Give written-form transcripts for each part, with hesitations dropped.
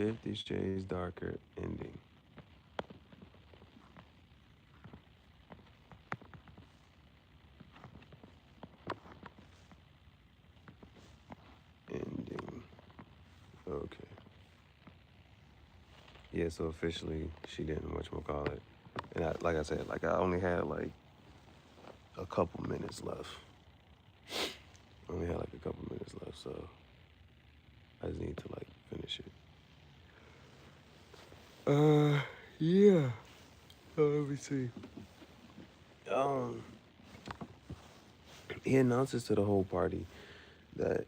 50 Shades Darker ending. Ending. Okay. Yeah, so officially she didn't whatchamacallit. And like I said, like I only had like a couple minutes left. I only had like a couple minutes left, so I just need to like finish it. Yeah. Let me see. Um, he announces to the whole party that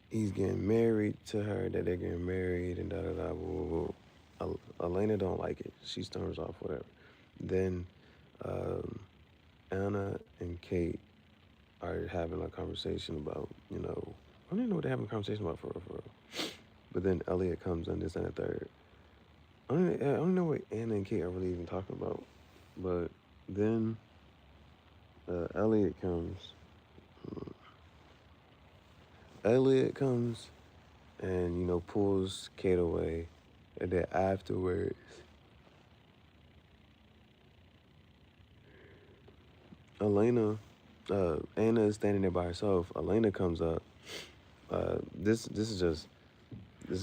he's getting married to her, that they're getting married, and da da da. Blah, blah, blah. Elena don't like it. She storms off, whatever. Then um, Anna and Kate are having a conversation about, I don't even know what they're having a conversation about for real, for real. But then Elliot comes on this and the third. I don't know what Anna and Kate are really even talking about. But then Elliot comes. Elliot comes and, pulls Kate away. And then afterwards, Anna is standing there by herself. Elena comes up. This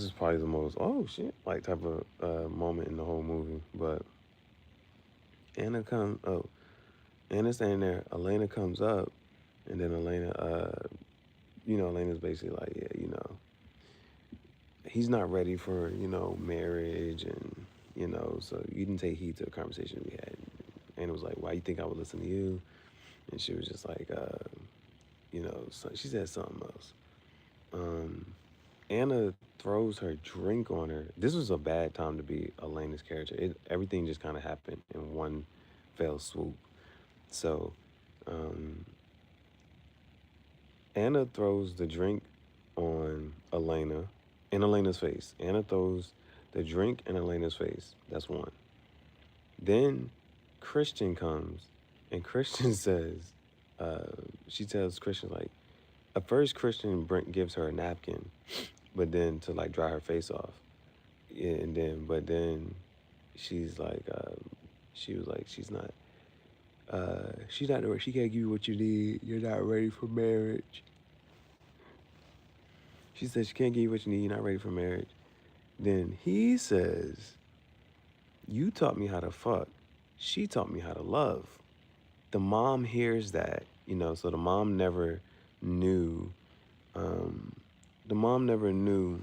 is probably the most, oh shit, like type of moment in the whole movie. But Anna's standing there. Elena comes up, and then Elena's basically like, yeah, he's not ready for, marriage, and, so you didn't take heed to the conversation we had. Anna was like, why you think I would listen to you? And she was just like, so she said something else. Anna throws her drink on her. This was a bad time to be Elena's character. Everything just kind of happened in one fell swoop. So, um, Anna throws the drink on Elena in Elena's face. Anna throws the drink in Elena's face. That's one. Then Christian comes, and Christian says, she tells Christian, like, at first Christian gives her a napkin, but then to like dry her face off. Yeah, but then she's like, she was like, she's not, she can't give you what you need. You're not ready for marriage. She says she can't give you what you need. You're not ready for marriage. Then he says, you taught me how to fuck. She taught me how to love. The mom hears that, so knew, um, the mom never knew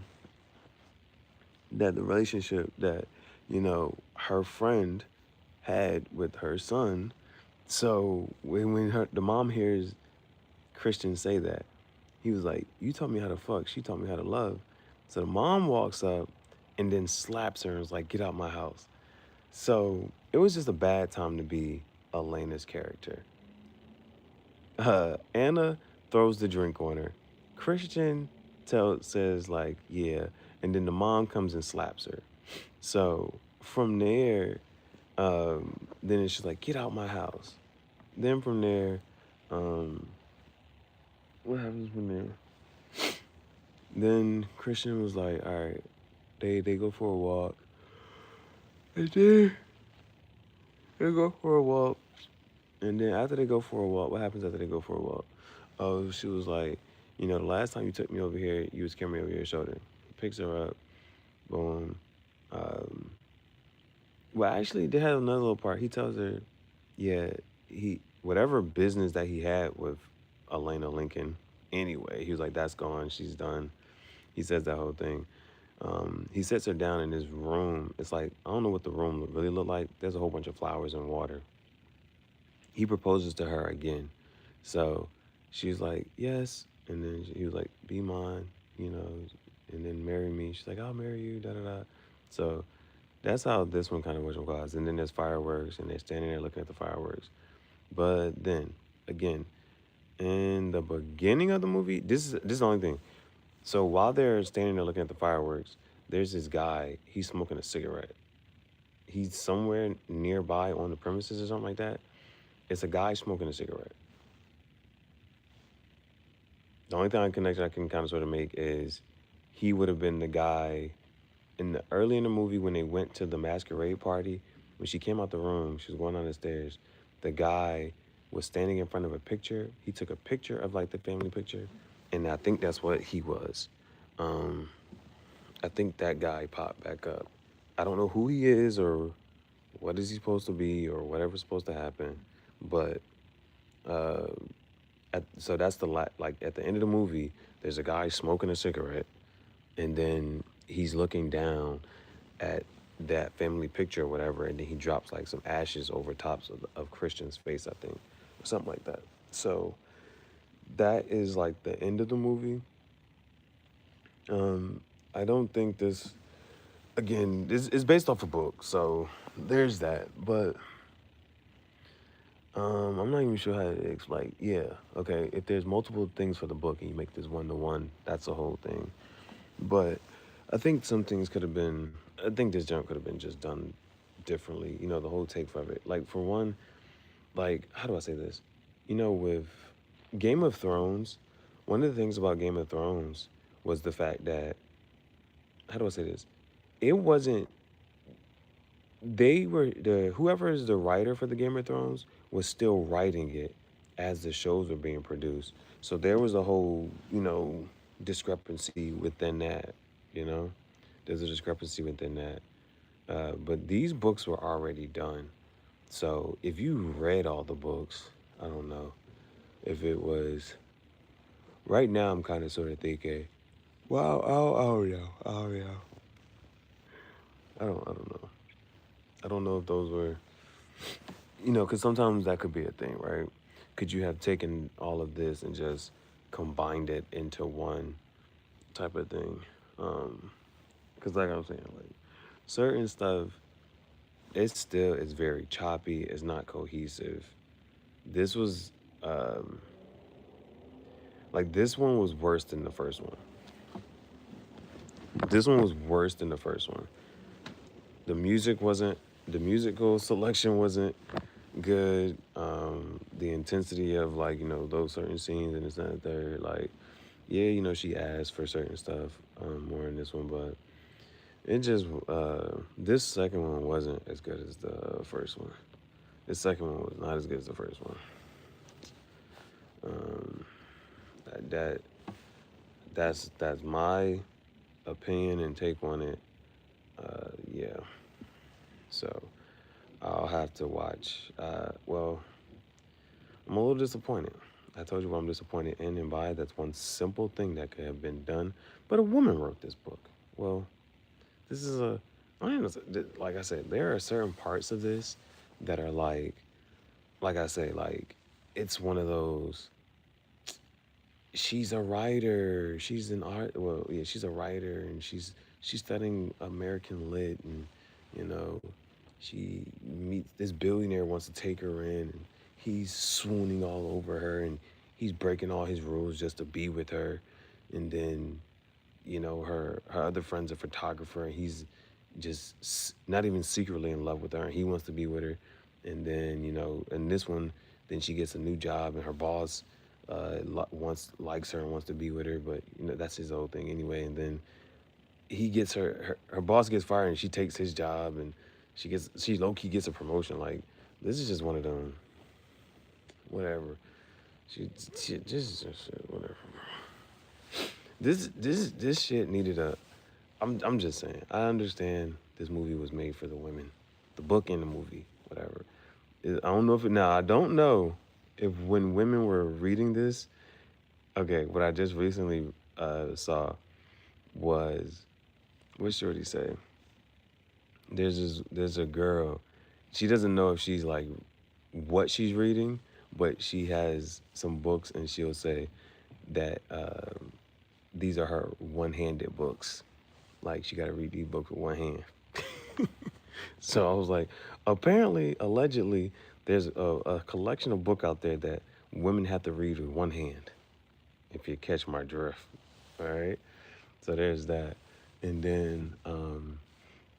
that the relationship that, her friend had with her son. So when the mom hears Christian say that, he was like, you taught me how to fuck. She taught me how to love. So the mom walks up and then slaps her and was like, get out my house. So it was just a bad time to be Elena's character. Anna throws the drink on her. Christian says like, yeah. And then the mom comes and slaps her. So from there, then it's just like, get out my house. Then from there, what happens from there? Then Christian was like, all right, they go for a walk. And then they go for a walk. And then after they go for a walk, what happens after they go for a walk? Oh, she was like, the last time you took me over here, you was carrying me over your shoulder. Picks her up, boom. Um, well, actually, they had another little part. He tells her, yeah, whatever business that he had with Elena Lincoln, anyway, he was like, that's gone. She's done. He says that whole thing. He sets her down in his room. It's like, I don't know what the room really looked like. There's a whole bunch of flowers and water. He proposes to her again. So she's like, yes. And then he was like, be mine, and then marry me. She's like, I'll marry you, da da da. So that's how this one kind of was. And then there's fireworks, and they're standing there looking at the fireworks. But then, again, in the beginning of the movie, this is the only thing. So while they're standing there looking at the fireworks, there's this guy, he's smoking a cigarette. He's somewhere nearby on the premises or something like that. It's a guy smoking a cigarette. The only connection I can kind of sort of make is he would have been the guy early in the movie when they went to the masquerade party, when she came out the room, she was going down the stairs. The guy was standing in front of a picture. He took a picture of like the family picture, and I think that's what he was. Um, I think that guy popped back up. I don't know who he is or what is he supposed to be or whatever's supposed to happen, but uh, so that's like at the end of the movie. There's a guy smoking a cigarette, and then he's looking down at that family picture or whatever, and then he drops like some ashes over tops of Christian's face, I think, or something like that. So that is like the end of the movie. Um, I don't think this. Again, this is based off a book, so there's that. But I'm not even sure how to explain. Yeah, okay. If there's multiple things for the book and you make this one to one, that's the whole thing. But I think some things could have been. I think this jump could have been just done differently. You know, the whole take of it. Like for one, like how do I say this? You know, with Game of Thrones, one of the things about Game of Thrones was the fact that how do I say this? It wasn't they were the whoever is the writer for the Game of Thrones was still writing it as the shows were being produced. So there was a whole, discrepancy within that, you know? There's a discrepancy within that. But these books were already done. So if you read all the books, I don't know if it was right now I'm kind of sort of thinking, wow, oh yeah, oh yeah. I don't know. I don't know if those were because sometimes that could be a thing, right? Could you have taken all of this and just combined it into one type of thing? Because, like I'm saying, like certain stuff, it still is very choppy. It's not cohesive. This was, like, this one was worse than the first one. This one was worse than the first one. The music wasn't, the musical selection wasn't good. The intensity of like those certain scenes and it's not there. Like, yeah, she asked for certain stuff more in this one, but it just this second one wasn't as good as the first one. This second one was not as good as the first one. Um, that that's my opinion and take on it. Yeah, so I'll have to watch. Well, I'm a little disappointed. I told you what I'm disappointed in and by. That's one simple thing that could have been done. But a woman wrote this book. Well, this is a, I don't know, like I said, there are certain parts of this that are like I say, like, it's one of those, she's a writer. She's an art, well, yeah, she's a writer and she's studying American lit and, you know, she meets this billionaire wants to take her in and he's swooning all over her and he's breaking all his rules just to be with her. And then, her other friend's a photographer and he's just not even secretly in love with her and he wants to be with her. And then, in this one, then she gets a new job and her boss likes her and wants to be with her, but that's his whole thing anyway. And then he gets her boss gets fired and she takes his job and she low key gets a promotion. Like, this is just one of them. Whatever. She just whatever. This shit needed a. I'm just saying. I understand this movie was made for the women, the book and the movie, whatever. I don't know if it now. I don't know if when women were reading this. Okay, what I just recently saw was what Shorty say. There's a girl. She doesn't know if she's like what she's reading, but she has some books and she'll say that these are her one-handed books. Like she got to read these books with one hand. So I was like, apparently, allegedly, there's a collection of book out there that women have to read with one hand. If you catch my drift, all right. So there's that, and then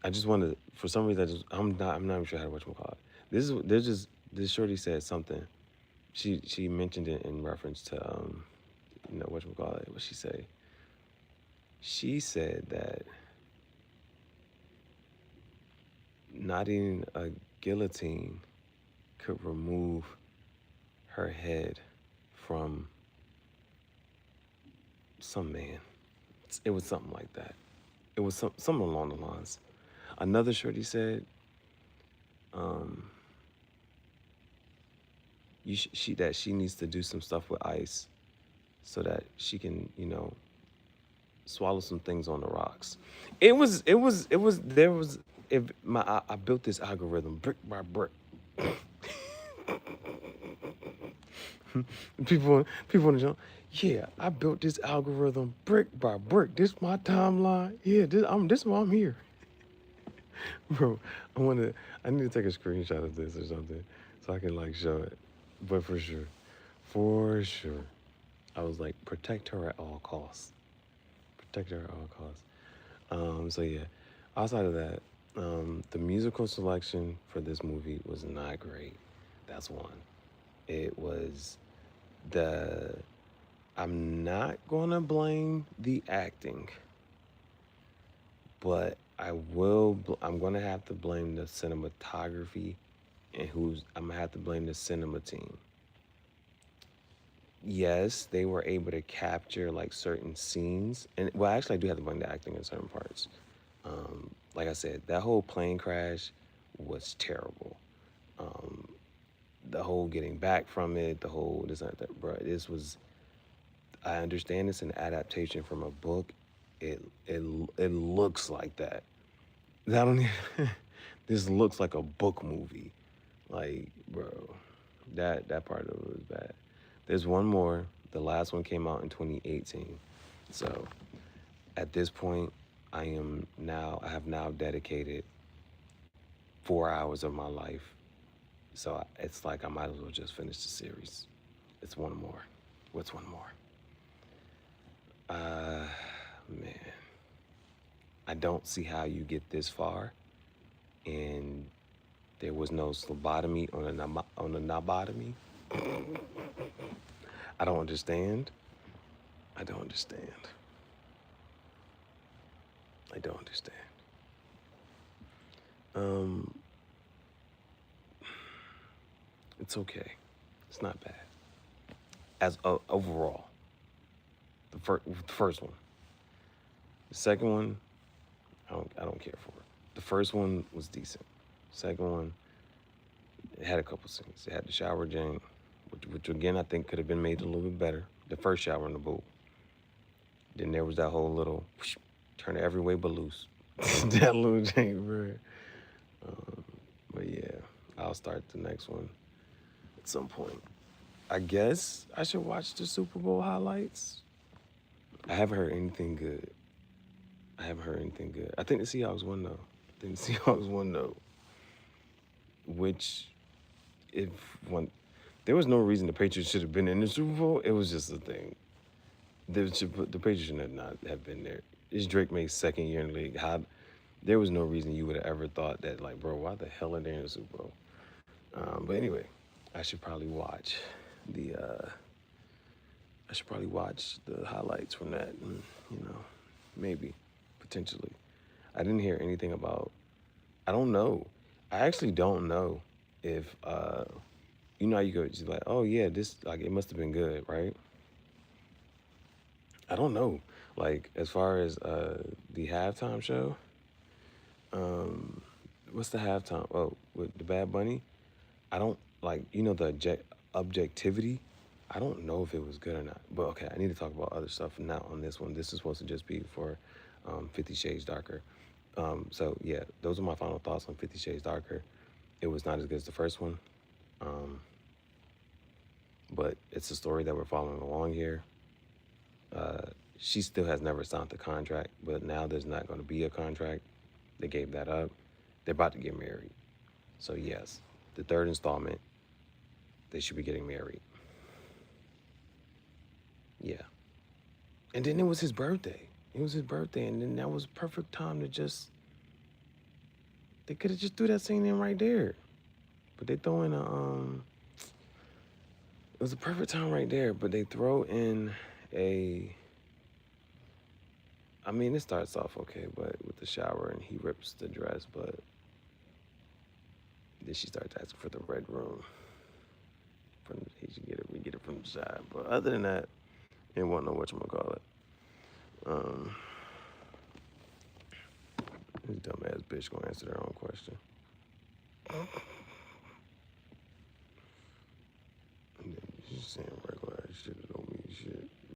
I just wanted, for some reason, I'm not even sure how to whatchamacallit. This shorty said something. She mentioned it in reference to whatchamacallit. What she say? She said that not even a guillotine could remove her head from some man. It was something like that. It was something along the lines. Another shorty said, um, she needs to do some stuff with ice so that she can, swallow some things on the rocks. There was, if I built this algorithm brick by brick. People want to know, yeah, I built this algorithm brick by brick. This my timeline. Yeah, this is why I'm here. Bro, I need to take a screenshot of this or something so I can like show it. But for sure, I was like, protect her at all costs. Protect her at all costs. So yeah, outside of that, the musical selection for this movie was not great. That's one. It was the. I'm not gonna blame the acting, but I will. I'm gonna have to blame the cinematography, and I'm gonna have to blame the cinema team. Yes, they were able to capture like certain scenes, and well, actually, I do have to blame the acting in certain parts. Like I said, that whole plane crash was terrible. Um, the whole getting back from it, the whole this and that, bro. This was. I understand it's an adaptation from a book. It looks like that. I don't. This looks like a book movie. Like, bro, that part of it was bad. There's one more. The last one came out in 2018. So at this point, I have now dedicated 4 hours of my life. So it's like I might as well just finish the series. It's one more. What's one more? Man, I don't see how you get this far, and there was no phlebotomy on a knobotomy. I don't understand. I don't understand. I don't understand. It's okay. It's not bad. As overall, the first one, the second one, I don't care for it. The first one was decent. Second one, it had a couple scenes. It had the shower jam, which again I think could have been made a little bit better. The first shower in the boat. Then there was that whole little whoosh, turn it every way but loose. That little jank, bro. But yeah, I'll start the next one at some point. I guess I should watch the Super Bowl highlights. I haven't heard anything good. I think the Seahawks won though. Which, if one, there was no reason the Patriots should have been in the Super Bowl. It was just a thing. The Patriots should not have been there. It's Drake May's second year in the league. There was no reason you would have ever thought that, like, bro, why the hell are they in the Super Bowl? But anyway, I should probably watch the highlights from that. And, maybe, potentially. I didn't hear anything about. I don't know. I actually don't know if how you go just like, oh yeah, this like it must have been good, right? I don't know. Like as far as the halftime show, what's the halftime? Oh, with the Bad Bunny, I don't like the objectivity. I don't know if it was good or not. But okay, I need to talk about other stuff now on this one. This is supposed to just be for 50 Shades Darker. So yeah, those are my final thoughts on 50 Shades Darker. It was not as good as the first one. But it's a story that we're following along here. She still has never signed the contract, but now there's not going to be a contract. They gave that up. They're about to get married. So yes, the third installment, they should be getting married. Yeah. And then it was his birthday. And then that was perfect time to they could have just threw that scene in right there. But they throw in it was a perfect time right there, but they throw in it starts off okay, but with the shower and he rips the dress, but Then she starts asking for the red room. We get it from the side. But other than that, it won't know whatchamacallit. This dumbass bitch gonna answer their own question. And then she's saying regular ass shit that don't mean shit.